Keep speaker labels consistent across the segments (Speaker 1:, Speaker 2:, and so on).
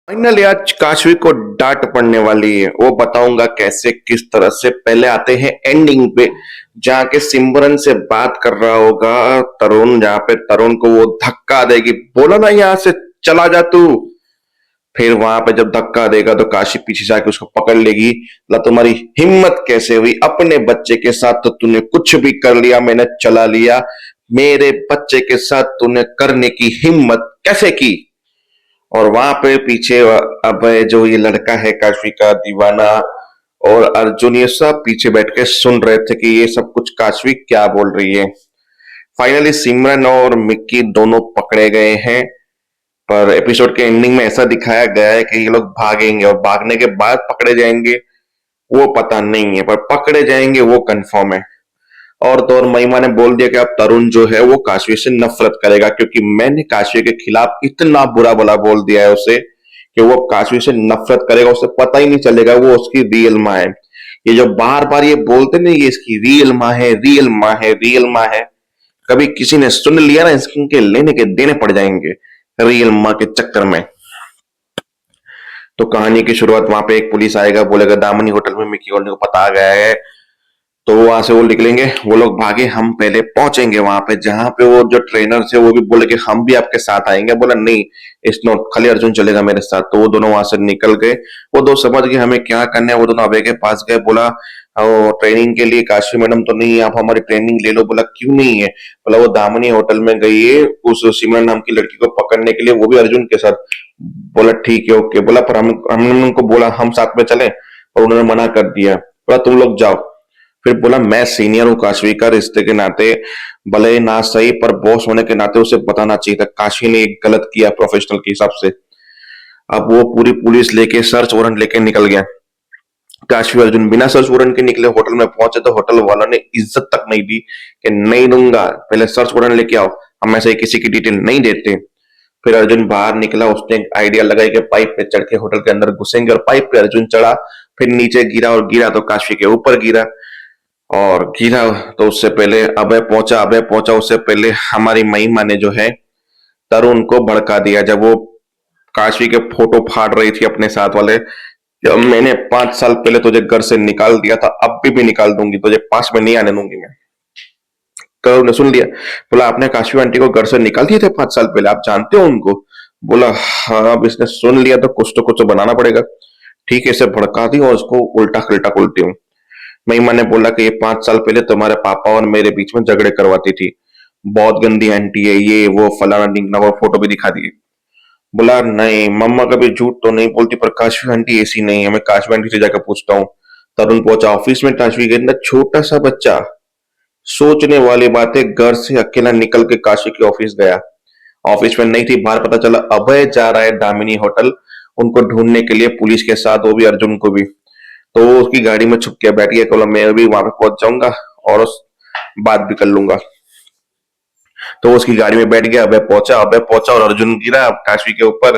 Speaker 1: Finally आज काशवी को डांट पड़ने वाली है। वो बताऊंगा कैसे किस तरह से। पहले आते हैं एंडिंग पे, जहाँ के सिमरन से बात कर रहा होगा तरुण, जहाँ पे तरुण को वो धक्का देगी, बोला ना यहाँ से चला जा तू। फिर वहां पे जब धक्का देगा तो काशी पीछे जाके उसको पकड़ लेगी। ला तुम्हारी हिम्मत कैसे हुई, अपने बच्चे के साथ तो तूने कुछ भी कर लिया, मैंने चला लिया, मेरे बच्चे के साथ तूने करने की हिम्मत कैसे की। और वहां पे पीछे अब जो ये लड़का है काशवी का दीवाना और अर्जुन, ये सब पीछे बैठ के सुन रहे थे कि ये सब कुछ काशवी क्या बोल रही है। फाइनली सिमरन और मिक्की दोनों पकड़े गए हैं, पर एपिसोड के एंडिंग में ऐसा दिखाया गया है कि ये लोग भागेंगे और भागने के बाद पकड़े जाएंगे वो पता नहीं है, पर पकड़े जाएंगे वो कंफर्म है। और तो और महिमा ने बोल दिया कि अब तरुण जो है वो काशवी से नफरत करेगा, क्योंकि मैंने काशवी के खिलाफ इतना बुरा भला बोल दिया है उसे कि वो काशवी से नफरत करेगा, उसे पता ही नहीं चलेगा वो उसकी रियल माँ है। ये जो बार बार ये बोलते नहीं ये इसकी रियल माँ है, रियल माँ है, रियल माँ है, कभी किसी ने सुन लिया ना इसके लेने के देने पड़ जाएंगे रियल माँ के चक्कर में। तो कहानी की शुरुआत वहां पे एक पुलिस आएगा, बोलेगा दामनी होटल में मिकी होने को पता आ गया है। तो वहां से वो निकलेंगे, वो लोग भागे, हम पहले पहुंचेंगे वहां पे जहां पे वो जो ट्रेनर थे वो भी बोले कि हम भी आपके साथ आएंगे। बोला नहीं, इस नोट खाली अर्जुन चलेगा मेरे साथ। तो वो दोनों वहां से निकल गए। वो दो समझ गए हमें क्या करना है। वो दोनों अभय के पास गए, बोला ट्रेनिंग के लिए काशी मैडम तो नहीं है, आप हमारी ट्रेनिंग ले लो। बोला क्यों नहीं है। बोला वो दामनी होटल में गई है उस सिमरन नाम की लड़की को पकड़ने के लिए, वो भी अर्जुन के साथ। बोला ठीक है ओके। बोला पर हमने उनको बोला हम साथ में चले, और उन्होंने मना कर दिया। बोला तुम लोग जाओ। फिर बोला मैं सीनियर हूँ काशवी का, रिश्ते के नाते भले ही ना सही पर बॉस होने के नाते उसे बताना चाहिए था काशी ने एक गलत किया प्रोफेशनल के हिसाब से। अब वो पूरी पुलिस लेके सर्च वारंट लेके निकल गया। काशवी अर्जुन बिना सर्च वारंट के निकले, होटल में पहुंचे तो होटल वालों ने इज्जत तक नहीं दी कि नहीं दूंगा, पहले सर्च वारंट लेके आओ, हम ऐसे किसी की डिटेल नहीं देते। फिर अर्जुन बाहर निकला, उसने एक आइडिया लगाई कि पाइप पे चढ़ के होटल के अंदर घुसेंगे, और पाइप पे अर्जुन चढ़ा, फिर नीचे गिरा, और गिरा तो काशवी के ऊपर गिरा। और गिरा तो उससे पहले अभय पहुंचा, अभय पहुंचा उससे पहले हमारी महिमा ने जो है तरुण को भड़का दिया। जब वो काशी के फोटो फाड़ रही थी अपने साथ वाले, जब मैंने 5 साल पहले तुझे घर से निकाल दिया था, अब भी निकाल दूंगी, तुझे पास में नहीं आने दूंगी मैं। तरुण ने सुन लिया, बोला आपने काशी आंटी को घर से निकाल दिए थे 5 साल पहले, आप जानते हो उनको। बोला हाँ, अब इसने सुन लिया तो कुछ तो बनाना पड़ेगा। ठीक है, इसे भड़का दी और उसको उल्टा खिल्टा बोलती हूँ। महिमा ने बोला कि ये 5 साल पहले तुम्हारे पापा और मेरे बीच में झगड़े करवाती थी, बहुत गंदी आंटी है ये वो फलाना ढिंगना, और फोटो भी दिखा दी। बोला नहीं, मम्मा कभी झूठ तो नहीं बोलती, पर काशवी आंटी ऐसी नहीं है, मैं काशवी आंटी से जाकर पूछता हूँ। तरुण पहुंचा ऑफिस में, काशवी के अंदर छोटा सा बच्चा। सोचने वाली बात है, घर से अकेला निकल के काशी के ऑफिस गया। ऑफिस में नहीं थी, बाहर पता चला अभय जा रहा है दामिनी होटल उनको ढूंढने के लिए पुलिस के साथ, वो भी अर्जुन को भी। तो वो उसकी गाड़ी में छुप के बैठ गया, बोला मैं भी वहां पे पहुंच जाऊंगा और बात भी कर लूंगा। तो वो उसकी गाड़ी में बैठ गया, अबे पहुंचा और अर्जुन गिरा काशवी के ऊपर,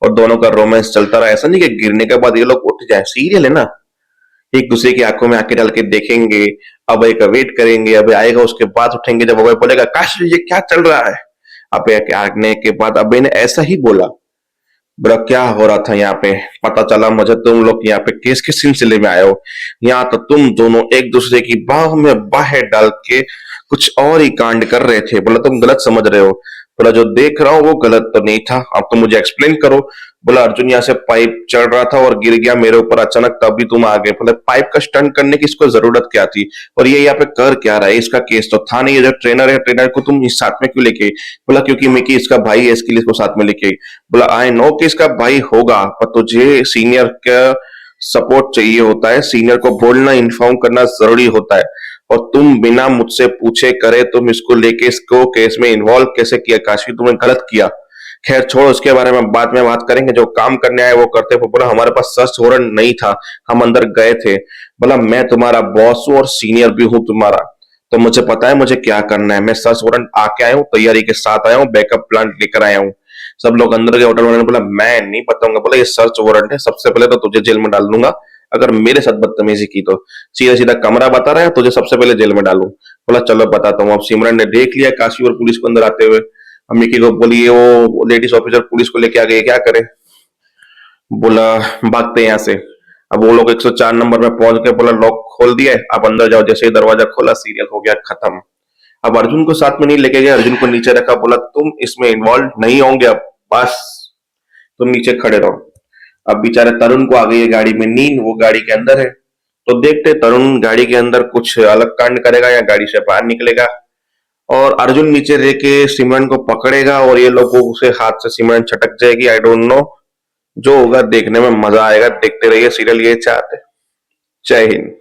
Speaker 1: और दोनों का रोमांस चलता रहा। ऐसा नहीं कि गिरने के बाद ये लोग उठ जाए, सीरियल है ना, एक दूसरे की आंखों में आंखें डाल के देखेंगे, अभय का वेट करेंगे, अभय आएगा उसके बाद उठेंगे, जब अभय बोलेगा काशवी ये क्या चल रहा है, अभय के आने के बाद अभय ने ऐसा ही बोला। बोला क्या हो रहा था यहाँ पे, पता चला मुझे तुम लोग यहाँ पे केस के सिलसिले में आए हो, यहाँ तो तुम दोनों एक दूसरे की बाहों में बाहें डाल के कुछ और ही कांड कर रहे थे। बोला तुम गलत समझ रहे हो। बोला जो देख रहा हूँ वो गलत तो नहीं था, अब तो मुझे एक्सप्लेन करो। बोला अर्जुन यहाँ से पाइप चढ़ रहा था और गिर गया मेरे ऊपर अचानक, तभी तुम आ गए। बोला पाइप का स्टंट करने की इसको जरूरत क्या थी, और ये यहाँ पे कर क्या रहा है, इसका केस तो था नहीं, ये जो ट्रेनर है ट्रेनर को तुम इस साथ में क्यों लेके आई। बोला क्योंकि मिकी इसका भाई है, इसके लिए इसको साथ में लेके आई। बोला आई नो कि इसका भाई होगा, पर तुझे सीनियर का सपोर्ट चाहिए होता है, सीनियर को बोलना इन्फॉर्म करना जरूरी होता है, और तुम बिना मुझसे पूछे करे तुम इसको लेके इसको केस में इन्वॉल्व कैसे किया काशी, तुमने गलत किया। खैर छोड़, उसके बारे में बाद में बात करेंगे, जो काम करने आए वो करते। बोला हमारे पास सर्च वारंट नहीं था, हम अंदर गए थे। बोला मैं तुम्हारा बॉस हूँ और सीनियर भी हूँ तुम्हारा, तो मुझे पता है मुझे क्या करना है। मैं सर्च वारंट आके आया हूँ, तैयारी के साथ आया हूँ, बैकअप प्लान लेकर आया हूँ। सब लोग अंदर गए, होटल वाले ने बोला मैं नहीं बताऊंगा। बोला ये सर्च वारंट है, सबसे पहले तो तुझे जेल में डाल दूंगा अगर मेरे साथ बदतमीजी की तो। सीधा सीधा कमरा बता रहा है, तुझे सबसे पहले जेल में डालू। बोला चलो बताता हूँ। अब सिमरन ने देख लिया काशी और पुलिस को अंदर आते हुए। अब मिकी को बोली वो लेडीज ऑफिसर पुलिस को लेके आ गई, क्या करे। बोला भागते यहाँ से। अब वो लोग 104 नंबर में पहुंच गए, बोला लॉक खोल दिया है, आप अंदर जाओ। जैसे ही दरवाजा खोला, सीरियल हो गया खत्म। अब अर्जुन को साथ में नहीं लेके गए, अर्जुन को नीचे रखा, बोला तुम इसमें इन्वॉल्व नहीं होंगे, अब बस तुम नीचे खड़े रहो। अब बेचारे तरुण को आ गई है गाड़ी में नींद, वो गाड़ी के अंदर है। तो देखते तरुण गाड़ी के अंदर कुछ अलग कांड करेगा या गाड़ी से बाहर निकलेगा, और अर्जुन नीचे रह के सिमरन को पकड़ेगा और ये लोगों से हाथ से सिमरन छटक जाएगी। आई डोंट नो, जो होगा देखने में मजा आएगा। देखते रहिए सीरियल ये चाहते। जय हिंद।